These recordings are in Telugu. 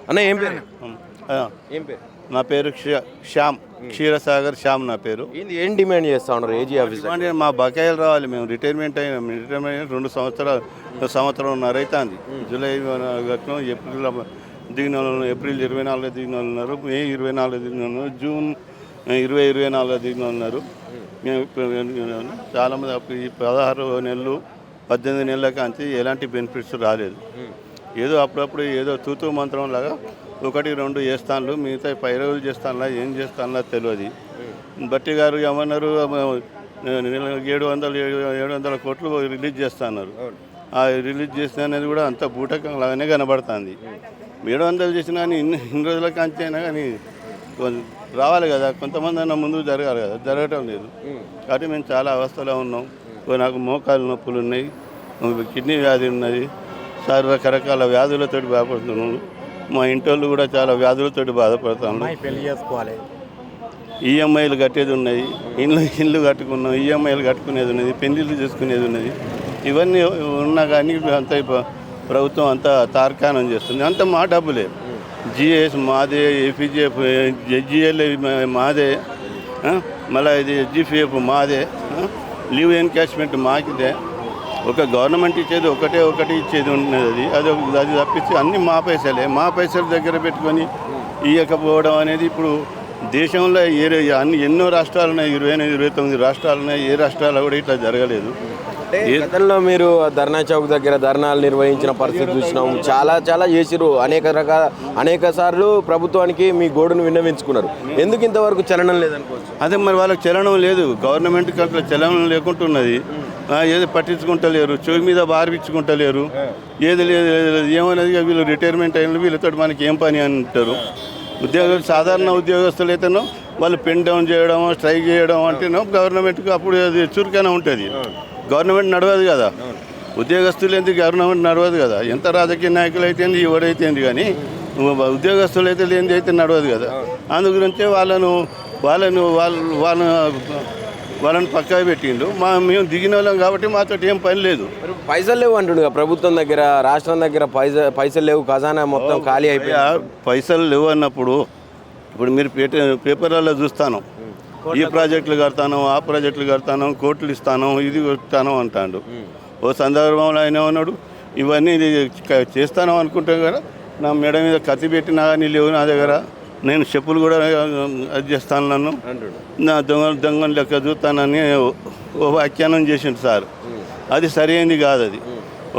అన్న ఏం పేరు? ఆ, ఏం పేరు? నా పేరు శ్యామ్, క్షీరసాగర్ శ్యామ్ నా పేరు. ఏం డిమాండ్ చేస్తా ఉన్నారు ఏజీ ఆఫీస్? అంటే మా బకాయిలు రావాలి. మేము రిటైర్మెంట్ అయిన 2 సంవత్సరాలున్నర అవుతుంది. జూలై కట్టిన, ఏప్రిల్ దిగిన వాళ్ళు, ఏప్రిల్ 24 దిగిన వాళ్ళు ఉన్నారు, మే 24 దిగిన వాళ్ళు ఉన్నారు, జూన్ 24 దిగిన వాళ్ళు ఉన్నారు. మేము చాలామంది అప్పుడు ఈ 16 నెలలు 18 నెలల కాంచి ఎలాంటి బెనిఫిట్స్ రాలేదు. ఏదో అప్పుడప్పుడు ఏదో తూతూ మంత్రం లాగా 1-2 చేస్తాను, మిగతా 10 రోజులు చేస్తానులా, ఏం చేస్తానులా తెలియదు. బట్టి గారు ఏమన్నారు, 700 కోట్లు రిలీజ్ చేస్తున్నారు. ఆ రిలీజ్ చేసిన అనేది కూడా అంత బూటకం లాగానే కనబడుతుంది. 700 చేసినా కానీ ఇన్ని రోజుల కాంచి అయినా కానీ రావాలి కదా, కొంతమంది అన్న ముందుకు జరగాలి కదా, జరగటం లేదు. కాబట్టి మేము చాలా అవస్థలో ఉన్నాం. నాకు మోకాలు నొప్పులు ఉన్నాయి, కిడ్నీ వ్యాధి ఉన్నది, రకరకాల వ్యాధులతో బాధపడుతున్నాను. మా ఇంటోళ్ళు కూడా చాలా వ్యాధులతో బాధపడుతున్నాను. పెళ్లి చేసుకోవాలి, ఈఎంఐలు కట్టేది ఉన్నది, ఇల్లు కట్టుకున్నాం, ఈఎంఐలు కట్టుకునేది ఉన్నది, పెళ్లిళ్ళు చేసుకునేది ఉన్నది. ఇవన్నీ ఉన్నా కానీ అంత ప్రభుత్వం అంతా తార్కాణం చేస్తుంది. అంత మా డబ్బులే. జిఎస్ మాదే, ఏపీజీఎఫ్, జెడ్జిఎల్ మాదే, మళ్ళీ ఇది హెచ్జిపిఎఫ్ మాదే, లీవ్ ఎన్కాష్మెంట్ మాకిదే. ఒక గవర్నమెంట్ ఇచ్చేది ఒకటి ఇచ్చేది ఉన్నది. అది తప్పించి అన్నీ మా పైసలే. మా పైసలు దగ్గర పెట్టుకొని ఇవ్వకపోవడం అనేది ఇప్పుడు దేశంలో ఎన్నో రాష్ట్రాలు ఉన్నాయి, 29 రాష్ట్రాలు ఉన్నాయి. ఏ రాష్ట్రాల్లో కూడా ఇట్లా జరగలేదు. గతంలో మీరు ధర్నా చౌక్ దగ్గర ధర్నాలు నిర్వహించిన పరిస్థితి చూసినాం. చాలా చేసిరు, అనేక సార్లు ప్రభుత్వానికి మీ గోడును విన్నవించుకున్నారు. ఎందుకు ఇంతవరకు చలనం లేదనుకోవచ్చు? అదే మరి వాళ్ళకి చలనం లేదు, గవర్నమెంట్కి అట్లా చలనం లేకుంటున్నది. ఏది పట్టించుకుంటలేరు, చెవి మీద బారిపించుకుంటలేరు, ఏది లేదు ఏమన్నది. వీళ్ళు రిటైర్మెంట్ అయిన వీళ్ళతో మనకి ఏం పని అంటారు. సాధారణ ఉద్యోగస్తులు అయితేనో వాళ్ళు పెన్ డౌన్ చేయడం, స్ట్రైక్ చేయడం అంటేనో గవర్నమెంట్కి అప్పుడు అది చురుకైనా ఉంటుంది. గవర్నమెంట్ నడవదు కదా, ఉద్యోగస్తులు ఎందుకు గవర్నమెంట్ నడవదు కదా. ఎంత రాజకీయ నాయకులు అయితే ఎవరైతేంది కానీ ఉద్యోగస్తులు అయితే లేనిది అయితే నడవదు కదా. అందు గురించే వాళ్ళని పక్కా పెట్టిండు. మేము దిగిన వాళ్ళం కాబట్టి మాతో ఏం పని లేదు. పైసలు లేవు అంటుండగా ప్రభుత్వం దగ్గర, రాష్ట్రం దగ్గర పైసలు లేవు, ఖజానా మొత్తం ఖాళీ అయిపోయి. పైసలు లేవు అన్నప్పుడు ఇప్పుడు మీరు పేపర్లలో చూస్తాను, ఈ ప్రాజెక్టులు కడతాను, ఆ ప్రాజెక్టులు కడతాను, కోట్లు ఇస్తాను, ఇది ఇస్తాను అంటాడు. ఓ సందర్భంలో ఆయన ఉన్నాడు, ఇవన్నీ చేస్తాను అనుకుంటాం కదా, నా మెడ మీద కత్తి పెట్టినా కానీ లేవు నా దగ్గర, నేను చెప్పులు కూడా అది చేస్తాను, నన్ను నా దొంగను లెక్క చూస్తానని ఓ వ్యాఖ్యానం చేసిండు సార్. అది సరైనది కాదు. అది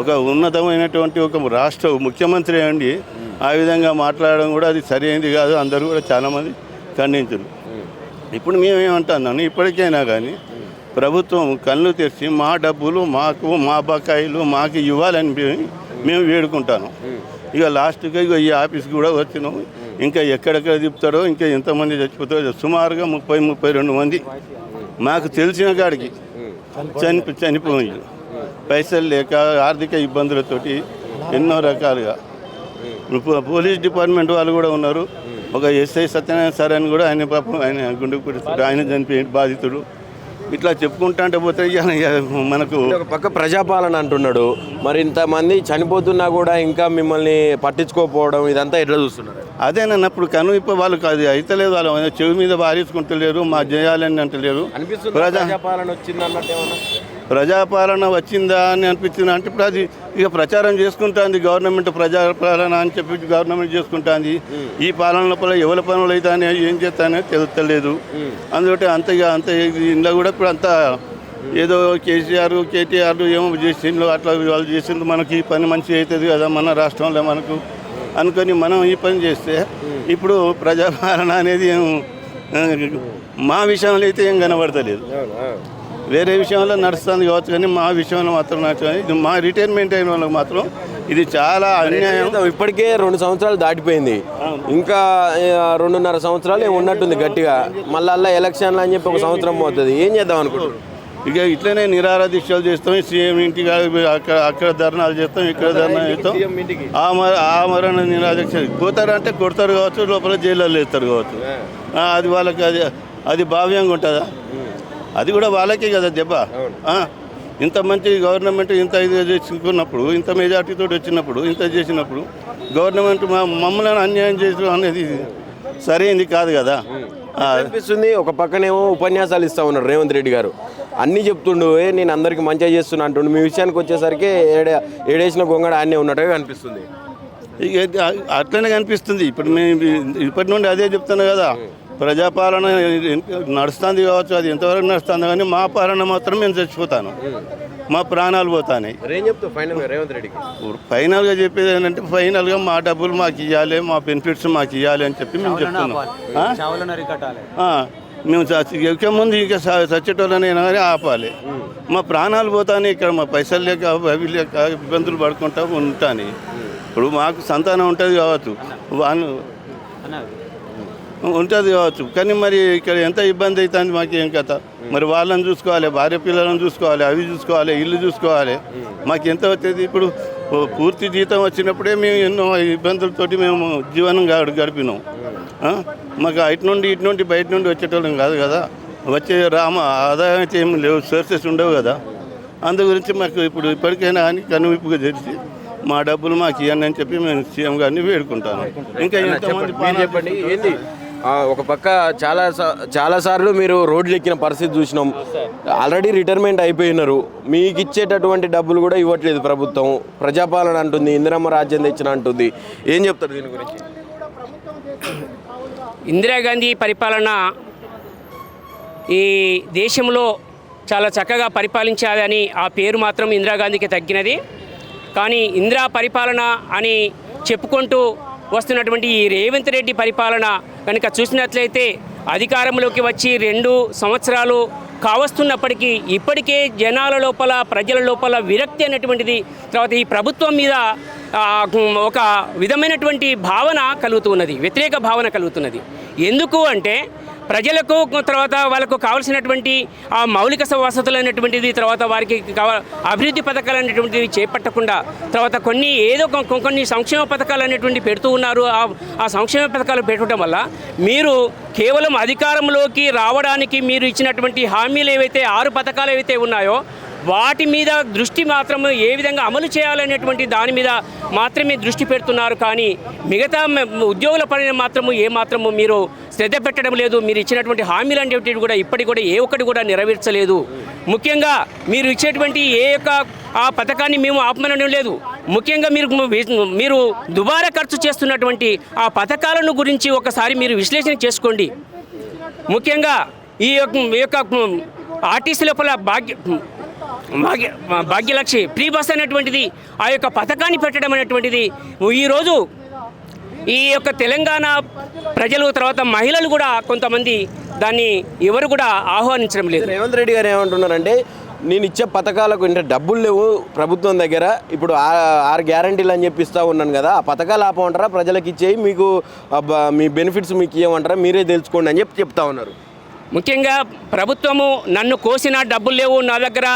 ఒక ఉన్నతమైనటువంటి ఒక రాష్ట్ర ముఖ్యమంత్రి అండి ఆ విధంగా మాట్లాడడం కూడా అది సరైనది కాదు. అందరూ కూడా చాలామంది ఖండించారు. ఇప్పుడు మేమేమంటున్నాను, ఇప్పటికైనా కానీ ప్రభుత్వం కళ్ళు తెరిచి మా డబ్బులు మాకు, మా బకాయిలు మాకు ఇవ్వాలని మేము వేడుకుంటాను. ఇక లాస్ట్గా ఈ ఆఫీస్కి కూడా వచ్చినాం. ఇంకా ఎక్కడెక్కడ తిప్పుతారో, ఇంకా ఎంతమంది చచ్చిపోతారో, సుమారుగా 30-32 మంది మాకు తెలిసిన కాడికి చనిపోయింది. పైసలు లేక, ఆర్థిక ఇబ్బందులతోటి ఎన్నో రకాలుగా. పోలీస్ డిపార్ట్మెంట్ వాళ్ళు కూడా ఉన్నారు. ఒక ఎస్ఐ సత్యనారాయణ సార్ అని కూడా ఆయన పాపం, ఆయన గుండెకు పిడుస్తాడు, ఆయన చనిపోయి బాధితుడు. ఇట్లా చెప్పుకుంటా అంటే పోతే మనకు ఒక పక్క ప్రజాపాలన అంటున్నాడు. మరి ఇంతమంది చనిపోతున్నా కూడా ఇంకా మిమ్మల్ని పట్టించుకోకపోవడం, ఇదంతా ఎట్లా చూస్తున్నారు? అదేనన్న ఇప్పుడు కనువిప్ప వాళ్ళకి అది అయితే లేదు. వాళ్ళు చెవి మీద బారేసుకుంటలేరు, మా చేయాలని అంటలేరు. ప్రజాపాలన వచ్చింది అన్నట్టు ఏమన్నా? ప్రజాపాలన వచ్చిందా అని అనిపించింది అంటే ఇప్పుడు అది ఇక ప్రచారం చేసుకుంటుంది గవర్నమెంట్. ప్రజాపాలన అని చెప్పి గవర్నమెంట్ చేసుకుంటుంది. ఈ పాలన లోపల ఎవరి పనులు అవుతానే ఏం చేస్తానే తెలుస్తలేదు. అందుకే అంత ఇంట్లో కూడా ఇప్పుడు అంతా ఏదో కేసీఆర్, కేటీఆర్ ఏమో చేసిండ్రు, అట్లా వాళ్ళు చేసిండ్రు, మనకి ఈ పని మంచిగా అవుతుంది కదా మన రాష్ట్రంలో మనకు అనుకొని మనం ఈ పని చేస్తే ఇప్పుడు ప్రజాపాలన అనేది మా విషయంలో అయితే ఏం కనబడతలేదు. వేరే విషయంలో నడుస్తుంది కావచ్చు కానీ మా విషయంలో మాత్రం నడుస్తుంది. మా రిటైర్మెంట్ అయిన వాళ్ళకి మాత్రం ఇది చాలా అన్యాయం. ఇప్పటికే 2 సంవత్సరాలు దాటిపోయింది, ఇంకా 2.5 సంవత్సరాలు ఏమి ఉన్నట్టుంది గట్టిగా. మళ్ళీ ఎలక్షన్లు అని చెప్పి 1 సంవత్సరం పోతుంది. ఏం చేద్దాం అనుకుంటున్నాం? ఇక ఇట్లనే నిరాహార దీక్షలు చేస్తాం, సీఎం ఇంటికి అక్కడ ధర్నాలు చేస్తాం, ఇక్కడ ధర్నాలు చేస్తాం. ఆమరణ నిరాహార దీక్ష పోతారంటే కొడతారు కావచ్చు, లోపల జైల్లో వేస్తారు కావచ్చు. అది వాళ్ళకి అది భావ్యంగా ఉంటుందా? అది కూడా వాళ్ళకే కదా దెబ్బ. ఇంత మంచి గవర్నమెంట్ ఇంత ఇది చేసుకున్నప్పుడు, ఇంత మెజార్టీతో వచ్చినప్పుడు, ఇంత చేసినప్పుడు గవర్నమెంట్ మమ్మల్ని అన్యాయం చేయడం అనేది సరైనది కాదు కదా. అనిపిస్తుంది. ఒక పక్కనేమో ఉపన్యాసాలు ఇస్తా ఉన్నారు రేవంత్ రెడ్డి గారు, అన్నీ చెప్తుండు, నేను అందరికి మంచిగా చేస్తున్నా అంటుండు. మీ విషయానికి వచ్చేసరికి ఏడేసిన గొంగడ ఆనే ఉన్నట్టుగా కనిపిస్తుంది. ఇక అట్లనే కనిపిస్తుంది. ఇప్పుడు మేము ఇప్పటి నుండి అదే చెప్తున్నాను కదా, ప్రజాపాలన నడుస్తుంది కావచ్చు, అది ఎంతవరకు నడుస్తుంది, కానీ మా పాలన మాత్రం మేము చచ్చిపోతాను, మా ప్రాణాలు పోతాయి. ఏం చెప్తావు ఫైనల్గా రేవంత్ రెడ్డికి? ఫైనల్గా చెప్పేది ఏంటంటే, ఫైనల్గా మా డబ్బులు మాకు ఇవ్వాలి, మా బెనిఫిట్స్ మాకు ఇవ్వాలి అని చెప్పి మేము చెప్తున్నాం. మేము ఎక్క ముందు ఇంకా చచ్చేటోళ్ళనైనా కానీ ఆపాలి. మా ప్రాణాలు పోతానే, ఇక్కడ మా పైసలు లేక అవి లేక ఇబ్బందులు పడుకుంటా ఉంటాను. ఇప్పుడు మాకు సంతానం ఉంటుంది కావచ్చు, వాళ్ళు ఉంటుంది కావచ్చు, కానీ మరి ఇక్కడ ఎంత ఇబ్బంది అవుతుంది మాకు, ఏం కథ. మరి వాళ్ళని చూసుకోవాలి, భార్య పిల్లలను చూసుకోవాలి, అవి చూసుకోవాలి, ఇల్లు చూసుకోవాలి. మాకు ఎంత అవుతుంది? ఇప్పుడు పూర్తి జీతం వచ్చినప్పుడే మేము ఎన్నో ఇబ్బందులతోటి మేము జీవనం గడిపినాం. మాకు ఇటు నుండి బయట నుండి వచ్చేటోళ్ళం కాదు కదా, వచ్చే ఆదాయం అయితే ఏమి లేవు, సోర్సెస్ ఉండవు కదా. అందు గురించి మాకు ఇప్పుడు ఇప్పటికైనా కానీ కనువిప్పుగా తెలిసి మా డబ్బులు మాకు ఇవ్వండి అని చెప్పి మేము సీఎం గారిని వేడుకుంటాను. ఇంకా ఎంతమంది చెప్పండి ఏంది? ఒక పక్క చాలా సార్లు మీరు రోడ్లు ఎక్కిన పరిస్థితి చూసినాం. ఆల్రెడీ రిటైర్మెంట్ అయిపోయినారు, మీకు ఇచ్చేటటువంటి డబ్బులు కూడా ఇవ్వట్లేదు ప్రభుత్వం. ప్రజాపాలన అంటుంది, ఇందిరమ్మ రాజ్యం తెచ్చిన అంటుంది. ఏం చెప్తారు దీని గురించి? ఇందిరాగాంధీ పరిపాలన ఈ దేశంలో చాలా చక్కగా పరిపాలించాలని ఆ పేరు మాత్రం ఇందిరాగాంధీకి తగ్గినది. కానీ ఇందిరా పరిపాలన అని చెప్పుకుంటూ వస్తున్నటువంటి ఈ రేవంత్ రెడ్డి పరిపాలన కనుక చూసినట్లయితే అధికారంలోకి వచ్చి 2 సంవత్సరాలు కావస్తున్నప్పటికీ ఇప్పటికే జనాల లోపల, ప్రజల లోపల విరక్తి అనేటువంటిది, తర్వాత ఈ ప్రభుత్వం మీద ఒక విధమైనటువంటి భావన కలుగుతున్నది, వ్యతిరేక భావన కలుగుతున్నది. ఎందుకు అంటే ప్రజలకు, తర్వాత వాళ్ళకు కావాల్సినటువంటి ఆ మౌలిక వసతులు అనేటువంటిది, తర్వాత వారికి అభివృద్ధి పథకాలు అనేటువంటివి చేపట్టకుండా, తర్వాత కొన్ని సంక్షేమ పథకాలు అనేటువంటి పెడుతూ ఉన్నారు. ఆ సంక్షేమ పథకాలు పెట్టడం వల్ల మీరు కేవలం అధికారంలోకి రావడానికి మీరు ఇచ్చినటువంటి హామీలు ఏవైతే 6 పథకాలు ఏవైతే ఉన్నాయో వాటి మీద దృష్టి మాత్రము ఏ విధంగా అమలు చేయాలనేటువంటి దాని మీద మాత్రమే దృష్టి పెడుతున్నారు. కానీ మిగతా ఉద్యోగుల పనిని మాత్రము ఏమాత్రము మీరు శ్రద్ధ పెట్టడం లేదు. మీరు ఇచ్చినటువంటి హామీలు అనేటివి కూడా ఇప్పటికి కూడా ఏ ఒక్కటి కూడా నెరవేర్చలేదు. ముఖ్యంగా మీరు ఇచ్చేటువంటి ఏ యొక్క ఆ పథకాన్ని మేము ఆపమనడం లేదు. ముఖ్యంగా మీరు దుబారా ఖర్చు చేస్తున్నటువంటి ఆ పథకాలను గురించి ఒకసారి మీరు విశ్లేషణ చేసుకోండి. ముఖ్యంగా ఈ యొక్క ఆర్టీసీ లోపల భాగ్యలక్ష్మి ఫ్రీ బస్ అనేటువంటిది, ఆ యొక్క పథకాన్ని పెట్టడం అనేటువంటిది ఈరోజు ఈ యొక్క తెలంగాణ ప్రజలు, తర్వాత మహిళలు కూడా కొంతమంది దాన్ని ఎవరు కూడా ఆహ్వానించడం లేదు. రేవంత్ రెడ్డి గారు ఏమంటున్నారంటే, నేను ఇచ్చే పథకాలకు అంటే డబ్బులు లేవు ప్రభుత్వం దగ్గర, ఇప్పుడు 6 గ్యారంటీలు అని చెప్పి ఇస్తూ ఉన్నాను కదా, ఆ పథకాలు ఆపమంటారా, ప్రజలకు ఇచ్చేయి, మీకు మీ బెనిఫిట్స్ మీకు ఇవ్వమంటారా, మీరే తెలుసుకోండి అని చెప్తా ఉన్నారు. ముఖ్యంగా ప్రభుత్వము నన్ను కోసిన డబ్బులు లేవు నా దగ్గర,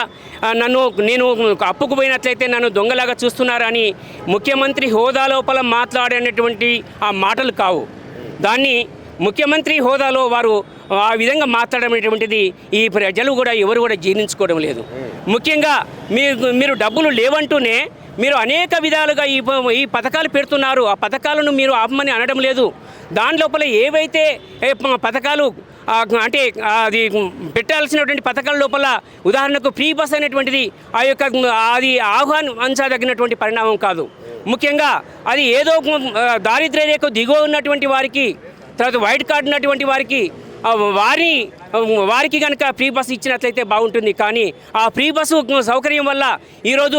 నేను అప్పుకు పోయినట్లయితే నన్ను దొంగలాగా చూస్తున్నారని ముఖ్యమంత్రి హోదా లోపల మాట్లాడేటటువంటి ఆ మాటలు కావు. దాన్ని ముఖ్యమంత్రి హోదాలో వారు ఆ విధంగా మాట్లాడేటువంటిది ఈ ప్రజలు కూడా ఎవరు కూడా జీర్ణించుకోవడం లేదు. ముఖ్యంగా మీరు డబ్బులు లేవంటూనే మీరు అనేక విధాలుగా ఈ పథకాలు పెడుతున్నారు. ఆ పథకాలను మీరు ఆపమని అనడం లేదు. దాని లోపల ఏవైతే పథకాలు అంటే అది పెట్టాల్సినటువంటి పథకాల లోపల ఉదాహరణకు ఫ్రీ బస్ అనేటువంటిది అది ఆహ్వానించదగినటువంటి పరిణామం కాదు. ముఖ్యంగా అది ఏదో దారిద్ర్య రేఖ దిగువ ఉన్నటువంటి వారికి, తర్వాత వైట్ కార్డు ఉన్నటువంటి వారికి కనుక ఫ్రీ బస్సు ఇచ్చినట్లయితే బాగుంటుంది. కానీ ఆ ఫ్రీ బస్సు సౌకర్యం వల్ల ఈరోజు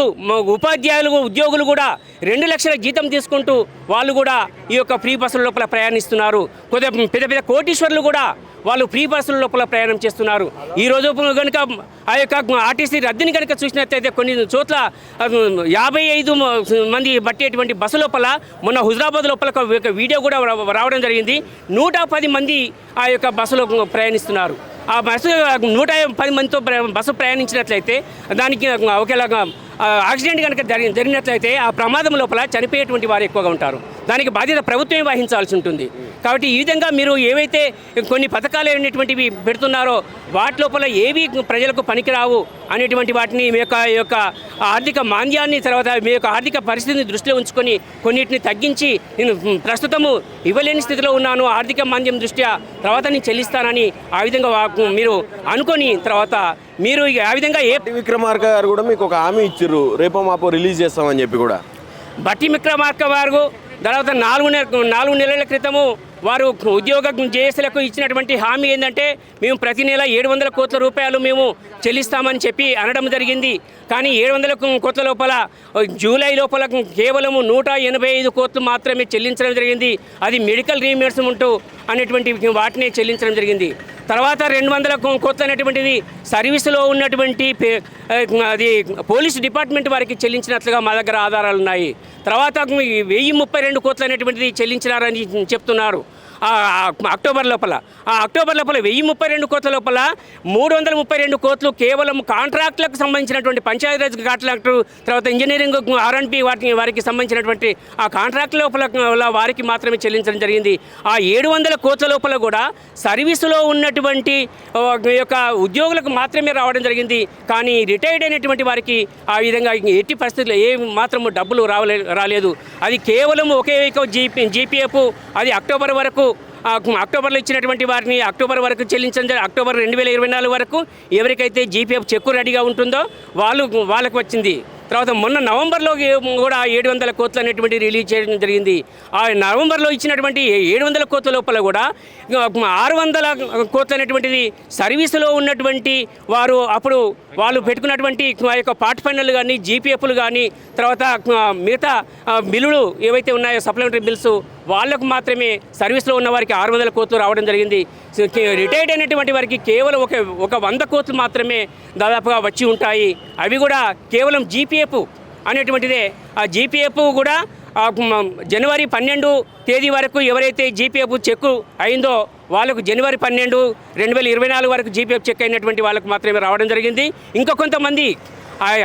ఉపాధ్యాయులు, ఉద్యోగులు కూడా 2 లక్షల జీతం తీసుకుంటూ వాళ్ళు కూడా ఈ యొక్క ఫ్రీ బస్సుల లోపల ప్రయాణిస్తున్నారు. పెద్ద కోటీశ్వర్లు కూడా వాళ్ళు ఫ్రీ బస్సుల లోపల ప్రయాణం చేస్తున్నారు. ఈరోజు కనుక ఆ యొక్క ఆర్టీసీ రద్దుని కనుక చూసినట్లయితే కొన్ని చోట్ల 55 మంది పట్టేటువంటి బస్సు లోపల మొన్న హుజరాబాద్ లోపల ఒక వీడియో కూడా రావడం జరిగింది. 110 మంది ఆ యొక్క బస్సులో ప్రయాణిస్తున్నారు. ఆ బస్సు 110 మందితో బస్సు ప్రయాణించినట్లయితే దానికి ఒకేలాగా యాక్సిడెంట్ కనుక జరిగినట్లయితే ఆ ప్రమాదం లోపల చనిపోయేటువంటి వారు ఎక్కువగా ఉంటారు. దానికి బాధ్యత ప్రభుత్వమే వహించాల్సి ఉంటుంది. కాబట్టి ఈ విధంగా మీరు ఏవైతే కొన్ని పథకాలు అనేటువంటివి పెడుతున్నారో వాటి లోపల ఏవి ప్రజలకు పనికిరావు అనేటువంటి వాటిని మీ యొక్క ఆర్థిక మాంద్యాన్ని, తర్వాత మీ యొక్క ఆర్థిక పరిస్థితిని దృష్టిలో ఉంచుకొని కొన్నిటిని తగ్గించి నేను ప్రస్తుతము ఇవ్వలేని స్థితిలో ఉన్నాను, ఆర్థిక మాంద్యం దృష్ట్యా తర్వాత నేను చెల్లిస్తానని ఆ విధంగా మీరు అనుకొని తర్వాత మీరు ఆ విధంగా బట్టి విక్రమార్క గారు కూడా మీకు ఒక హామీ ఇచ్చారు, రేపో మాపో రిలీజ్ చేస్తామని చెప్పి కూడా. బట్టి విక్రమార్క వారు తర్వాత 4 నెలల క్రితము వారు ఉద్యోగ జేఏసీలకు ఇచ్చినటువంటి హామీ ఏంటంటే మేము ప్రతి నెల 700 కోట్ల రూపాయలు మేము చెల్లిస్తామని చెప్పి అనడం జరిగింది. కానీ 700 కోట్ల లోపల జూలై లోపల కేవలము 185 కోట్లు మాత్రమే చెల్లించడం జరిగింది. అది మెడికల్ రీఇంబర్స్మెంట్ అనేటువంటి వాటిని చెల్లించడం జరిగింది. తర్వాత 200 కోట్లు అనేటువంటిది సర్వీసులో ఉన్నటువంటి అది పోలీస్ డిపార్ట్మెంట్ వారికి చెల్లించినట్లుగా మా దగ్గర ఆధారాలు ఉన్నాయి. తర్వాత 1032 కోట్లు అనేటువంటిది చెల్లించినారని చెప్తున్నారు. అక్టోబర్ లోపల 1032 కోట్ల లోపల 332 కోట్లు కేవలం కాంట్రాక్టులకు సంబంధించినటువంటి పంచాయతీరాజ్ కాంట్రాక్టు, తర్వాత ఇంజనీరింగ్ R&B వారికి సంబంధించినటువంటి ఆ కాంట్రాక్ట్ లోపల వారికి మాత్రమే చెల్లించడం జరిగింది. ఆ 700 కోట్ల లోపల కూడా సర్వీసులో ఉన్నటువంటి యొక్క ఉద్యోగులకు మాత్రమే రావడం జరిగింది. కానీ రిటైర్డ్ అయినటువంటి వారికి ఆ విధంగా ఎట్టి పరిస్థితుల్లో ఏ మాత్రము డబ్బులు రాలేదు. అది కేవలం ఒకే జీపీఎఫ్ అది అక్టోబర్ వరకు, అక్టోబర్లో ఇచ్చినటువంటి వారిని అక్టోబర్ వరకు చెల్లించడం, అక్టోబర్ 2024 వరకు ఎవరికైతే జీపీఎఫ్ చెక్కు రెడీగా ఉంటుందో వాళ్ళకు వచ్చింది. తర్వాత మొన్న నవంబర్లో కూడా 700 కోట్లు అనేటువంటి రిలీజ్ చేయడం జరిగింది. ఆ నవంబర్లో ఇచ్చినటువంటి 700 కోట్ల లోపల కూడా 600 కోట్లు అనేటువంటిది సర్వీసులో ఉన్నటువంటి వారు అప్పుడు వాళ్ళు పెట్టుకున్నటువంటి ఆ యొక్క పార్ట్ ఫైనల్ కానీ జీపీఎఫ్లు కానీ తర్వాత మిగతా బిల్లులు ఏవైతే ఉన్నాయో సప్లిమెంటరీ బిల్స్ వాళ్ళకు మాత్రమే సర్వీస్లో ఉన్న వారికి 600 కోట్లు రావడం జరిగింది. రిటైర్డ్ అయినటువంటి వారికి కేవలం ఒక 100 కోట్లు మాత్రమే దాదాపుగా వచ్చి ఉంటాయి. అవి కూడా కేవలం జీపీఎఫ్ అనేటువంటిదే. ఆ జీపీఎఫ్ కూడా జనవరి 12 తేదీ వరకు ఎవరైతే జీపీఎఫ్ చెక్కు అయిందో వాళ్ళకు జనవరి 12, 2024 వరకు జీపీఎఫ్ చెక్ అయినటువంటి వాళ్ళకు మాత్రమే రావడం జరిగింది. ఇంకా కొంతమంది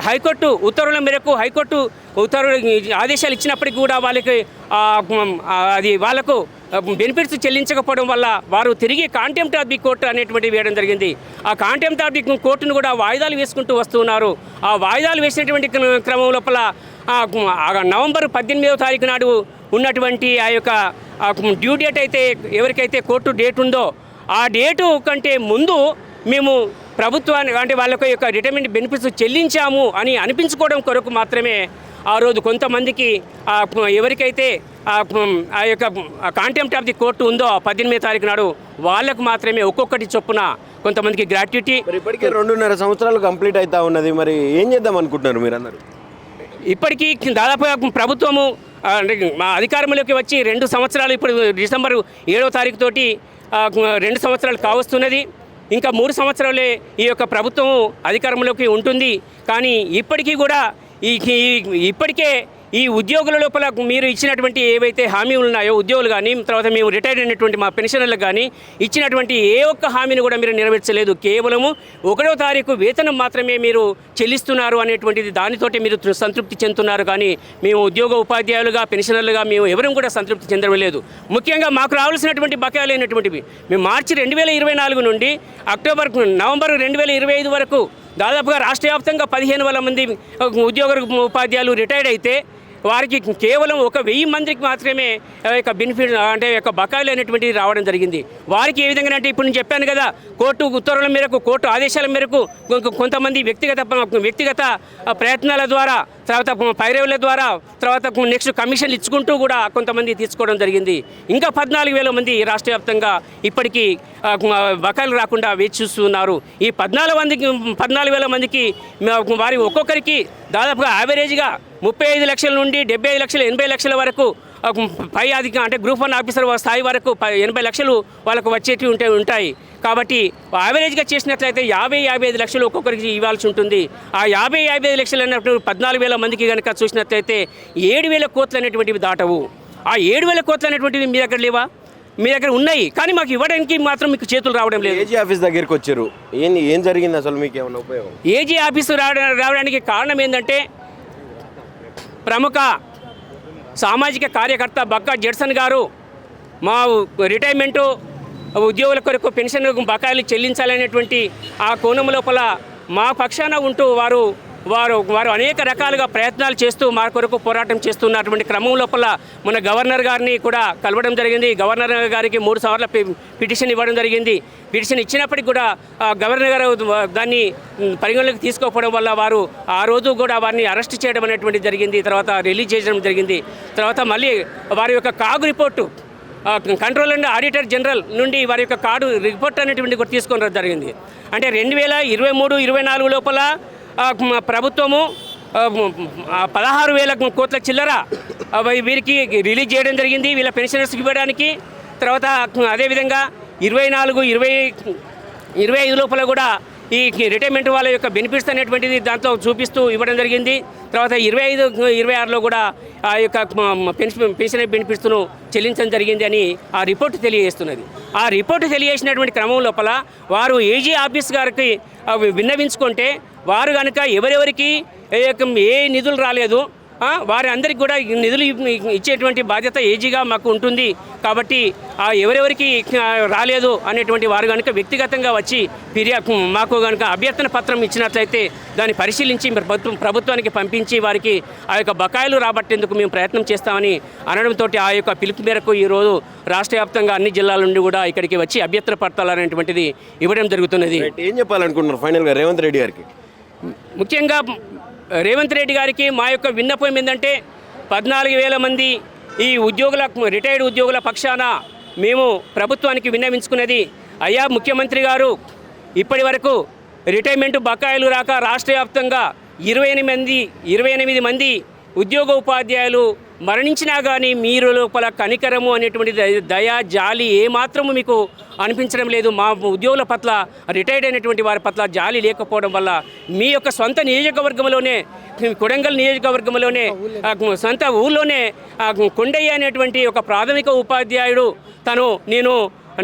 హైకోర్టు ఉత్తర్వుల మేరకు హైకోర్టు ఉత్తర్వులు ఆదేశాలు ఇచ్చినప్పటికీ కూడా వాళ్ళకి అది వాళ్ళకు బెనిఫిట్స్ చెల్లించకపోవడం వల్ల వారు తిరిగి కాంటెంప్ట్ ఆఫ్ ది కోర్టు అనేటువంటివి వేయడం జరిగింది. ఆ కాంటెంప్ట్ ఆఫ్ ది కోర్టును కూడా వాయిదాలు వేసుకుంటూ వస్తున్నారు. ఆ వాయిదాలు వేసినటువంటి క్రమం లోపల నవంబర్ 18వ తారీఖు నాడు ఉన్నటువంటి ఆ యొక్క డ్యూ డేట్ అయితే ఎవరికైతే కోర్టు డేట్ ఉందో ఆ డేటు కంటే ముందు మేము ప్రభుత్వాన్ని అంటే వాళ్ళ యొక్క రిటైర్మెంట్ బెనిఫిట్స్ చెల్లించాము అని అనిపించుకోవడం కొరకు మాత్రమే ఆ రోజు కొంతమందికి ఎవరికైతే ఆ యొక్క కాంటెంప్ట్ ఆఫ్ ది కోర్టు ఉందో 18వ తారీఖు నాడు వాళ్ళకు మాత్రమే ఒక్కొక్కటి చొప్పున కొంతమందికి గ్రాట్యుటీ. ఇప్పటికే 2.5 సంవత్సరాలు కంప్లీట్ అవుతా ఉన్నది. మరి ఏం చేద్దాం అనుకుంటున్నారు మీరు అందరూ? ఇప్పటికీ దాదాపుగా ప్రభుత్వము మా అధికారంలోకి వచ్చి 2 సంవత్సరాలు, ఇప్పుడు డిసెంబర్ 7వ తారీఖు తోటి 2 సంవత్సరాలు కావస్తున్నది. ఇంకా 3 సంవత్సరాలే ఈ యొక్క ప్రభుత్వం అధికారంలోకి ఉంటుంది. కానీ ఇప్పటికీ కూడా ఇప్పటికే ఈ ఉద్యోగుల లోపల మీరు ఇచ్చినటువంటి ఏవైతే హామీలు ఉన్నాయో ఉద్యోగులు కానీ తర్వాత మేము రిటైర్డ్ అయినటువంటి మా పెన్షనర్లకు కానీ ఇచ్చినటువంటి ఏ ఒక్క హామీని కూడా మీరు నెరవేర్చలేదు. కేవలము 1వ తారీఖు వేతనం మాత్రమే మీరు చెల్లిస్తున్నారు అనేటువంటిది దానితోటి మీరు సంతృప్తి చెందుతున్నారు. కానీ మేము ఉద్యోగ ఉపాధ్యాయులుగా పెన్షనర్లుగా మేము ఎవరూ కూడా సంతృప్తి చెందడం లేదు. ముఖ్యంగా మాకు రావాల్సినటువంటి బకాయిలు అయినటువంటివి మేము మార్చి 2024 నుండి నవంబర్ 2025 వరకు దాదాపుగా రాష్ట్ర వ్యాప్తంగా 15,000 మంది ఉద్యోగులు ఉపాధ్యాయులు రిటైర్డ్ అయితే వారికి కేవలం 1,000 మందికి మాత్రమే యొక్క బెనిఫిట్ అంటే యొక్క బకాయిలు అనేటువంటిది రావడం జరిగింది. వారికి ఏ విధంగా అంటే ఇప్పుడు నేను చెప్పాను కదా, కోర్టు ఉత్తర్వుల మేరకు కోర్టు ఆదేశాల మేరకు కొంతమంది వ్యక్తిగత ప్రయత్నాల ద్వారా తర్వాత పైరవుల ద్వారా తర్వాత నెక్స్ట్ కమిషన్లు ఇచ్చుకుంటూ కూడా కొంతమంది తీసుకోవడం జరిగింది. ఇంకా 14,000 మంది రాష్ట్ర వ్యాప్తంగా ఇప్పటికీ బకాయిలు రాకుండా వేచి చూస్తున్నారు. ఈ 14,000 మందికి వారి ఒక్కొక్కరికి దాదాపుగా యావరేజ్గా 35 లక్షల నుండి 75 లక్షలు 80 లక్షల వరకు పై అంటే గ్రూప్ 1 ఆఫీసర్ స్థాయి వరకు 80 లక్షలు వాళ్ళకు వచ్చేటివి ఉంటాయి. కాబట్టి యావరేజ్గా చేసినట్లయితే 50-55 లక్షలు ఒక్కొక్కరికి ఇవ్వాల్సి ఉంటుంది. ఆ 50-55 లక్షలు అన్నప్పుడు 14,000 మందికి కనుక చూసినట్లయితే 7,000 కోట్లు అనేటువంటివి దాటవు. ఆ 7,000 కోట్లు అనేటువంటివి మీ దగ్గర లేవా? మీ దగ్గర ఉన్నాయి, కానీ మాకు ఇవ్వడానికి మాత్రం మీకు చేతులు రావడం లేదు. ఏజీ ఆఫీస్ దగ్గరికి వచ్చారు, ఏం జరిగింది అసలు? మీకు ఏమైనా ఉపయోగం? ఏజీ ఆఫీసు రావడానికి కారణం ఏంటంటే ప్రముఖ సామాజిక కార్యకర్త బక్కా జడ్సన్ గారు మా రిటైర్మెంటు ఉద్యోగుల కొరకు పెన్షన్ బకాయిలు చెల్లించాలనేటువంటి ఆ కోణం లోపల మా పక్షాన ఉంటూ వారు అనేక రకాలుగా ప్రయత్నాలు చేస్తూ మా కొరకు పోరాటం చేస్తున్నటువంటి క్రమం లోపల మన గవర్నర్ గారిని కూడా కలవడం జరిగింది. గవర్నర్ గారికి 3 సార్లు పిటిషన్ ఇవ్వడం జరిగింది. పిటిషన్ ఇచ్చినప్పటికీ కూడా గవర్నర్ గారు దాన్ని పరిగణలోకి తీసుకోకపోవడం వల్ల వారు ఆ రోజు కూడా వారిని అరెస్ట్ చేయడం అనేటువంటిది జరిగింది. తర్వాత రిలీజ్ చేయడం జరిగింది. తర్వాత మళ్ళీ వారి యొక్క CAG report control and auditor general నుండి వారి యొక్క కార్డు రిపోర్ట్ అనేటువంటి కూడా తీసుకోవడం జరిగింది. అంటే 2023-24 లోపల ప్రభుత్వము 16,000 కోట్ల చిల్లర వీరికి రిలీజ్ చేయడం జరిగింది వీళ్ళ పెన్షనర్స్కి ఇవ్వడానికి. తర్వాత అదేవిధంగా 24-25 లోపల కూడా ఈ రిటైర్మెంట్ వాళ్ళ యొక్క బెనిఫిట్స్ అనేటువంటిది దాంట్లో చూపిస్తూ ఇవ్వడం జరిగింది. తర్వాత 25-26లో కూడా ఆ యొక్క పెన్షన్ బెనిఫిట్స్ను చెల్లించడం జరిగింది అని ఆ రిపోర్ట్ తెలియజేస్తున్నది. ఆ రిపోర్ట్ తెలియజేసినటువంటి క్రమం లోపల వారు ఏజీ ఆఫీస్ గారికి విన్నవించుకుంటే వారు కనుక ఎవరెవరికి ఏ నిధులు రాలేదు వారి అందరికి కూడా నిధులు ఇచ్చేటువంటి బాధ్యత ఏజీగా మాకు ఉంటుంది. కాబట్టి ఎవరెవరికి రాలేదు అనేటువంటి వారు కనుక వ్యక్తిగతంగా వచ్చి మాకు కనుక అభ్యర్థన పత్రం ఇచ్చినట్లయితే దాన్ని పరిశీలించి ప్రభుత్వానికి పంపించి వారికి ఆ యొక్క బకాయిలు రాబట్టేందుకు మేము ప్రయత్నం చేస్తామని అనడంతో ఆ యొక్క పిలుపు మేరకు ఈరోజు రాష్ట్ర వ్యాప్తంగా అన్ని జిల్లాల నుండి కూడా ఇక్కడికి వచ్చి అభ్యర్థన పత్రాలు అనేటువంటిది ఇవ్వడం జరుగుతున్నది. ఏం చెప్పాలనుకుంటున్నారు ఫైనల్గా రేవంత్ రెడ్డి గారికి? ముఖ్యంగా రేవంత్ రెడ్డి గారికి మా యొక్క విన్నపం ఏంటంటే 14,000 మంది ఈ రిటైర్డ్ ఉద్యోగుల పక్షాన మేము ప్రభుత్వానికి విన్నవించుకునేది, అయ్యా ముఖ్యమంత్రి గారు ఇప్పటి వరకు రిటైర్మెంట్ బకాయిలు రాక రాష్ట్ర వ్యాప్తంగా 28 మంది ఉద్యోగ ఉపాధ్యాయులు మరణించినా కానీ మీరు లోపల కనికరము అనేటువంటి దయా జాలి ఏమాత్రము మీకు అనిపించడం లేదు. మా ఉద్యోగుల పట్ల రిటైర్డ్ అయినటువంటి వారి పట్ల జాలి లేకపోవడం వల్ల మీ యొక్క సొంత నియోజకవర్గంలోనే కొడంగల్ నియోజకవర్గంలోనే సొంత ఊళ్ళోనే కొండయ్య అనేటువంటి ఒక ప్రాథమిక ఉపాధ్యాయుడు నేను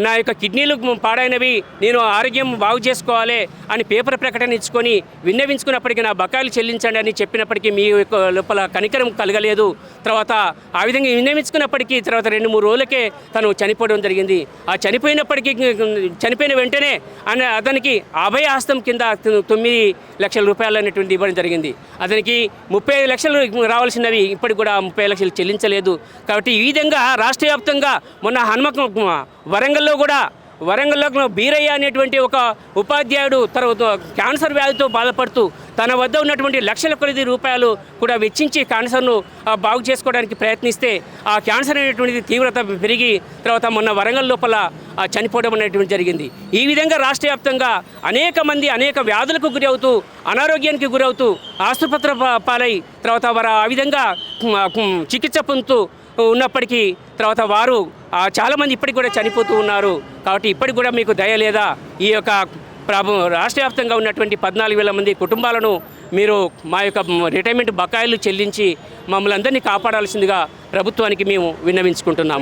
నా యొక్క కిడ్నీలు పాడైనవి నేను ఆరోగ్యం బాగు చేసుకోవాలి అని పేపర్ ప్రకటన ఇచ్చుకొని విన్నవించుకున్నప్పటికీ నా బకాయిలు చెల్లించండి అని చెప్పినప్పటికీ మీ యొక్క లోపల కనికరం కలగలేదు. తర్వాత ఆ విధంగా విన్నవించుకున్నప్పటికీ తర్వాత 2-3 రోజులకే తను చనిపోవడం జరిగింది. ఆ చనిపోయిన వెంటనే అతనికి అభయ హస్తం కింద 9 లక్షల రూపాయలు అనేటువంటి ఇవ్వడం జరిగింది. అతనికి 35 లక్షలు రావాల్సినవి ఇప్పటికి కూడా 30 లక్షలు చెల్లించలేదు. కాబట్టి ఈ విధంగా రాష్ట్ర వ్యాప్తంగా మొన్న వరంగల్లో బీరయ్య అనేటువంటి ఒక ఉపాధ్యాయుడు తర్వాత క్యాన్సర్ వ్యాధితో బాధపడుతూ తన వద్ద ఉన్నటువంటి లక్షల కొద్ది రూపాయలు కూడా వెచ్చించి క్యాన్సర్ను బాగు చేసుకోవడానికి ప్రయత్నిస్తే ఆ క్యాన్సర్ అనేటువంటిది తీవ్రత పెరిగి తర్వాత మొన్న వరంగల్ లోపల చనిపోవడం అనేటువంటి జరిగింది. ఈ విధంగా రాష్ట్ర వ్యాప్తంగా అనేక మంది అనేక వ్యాధులకు గురి అవుతూ అనారోగ్యానికి గురవుతూ ఆసుపత్రి పాలై తర్వాత వారు ఆ విధంగా చికిత్స పొందుతూ ఉన్నప్పటికీ తర్వాత వారు చాలామంది ఇప్పటికి కూడా చనిపోతూ ఉన్నారు. కాబట్టి ఇప్పటికి కూడా మీకు దయ లేదా? ఈ యొక్క రాష్ట్ర వ్యాప్తంగా ఉన్నటువంటి 14,000 మంది కుటుంబాలను మీరు మా యొక్క రిటైర్మెంట్ బకాయిలు చెల్లించి మమ్మల్ని అందరినీ కాపాడాల్సిందిగా ప్రభుత్వానికి మేము విన్నవించుకుంటున్నాము.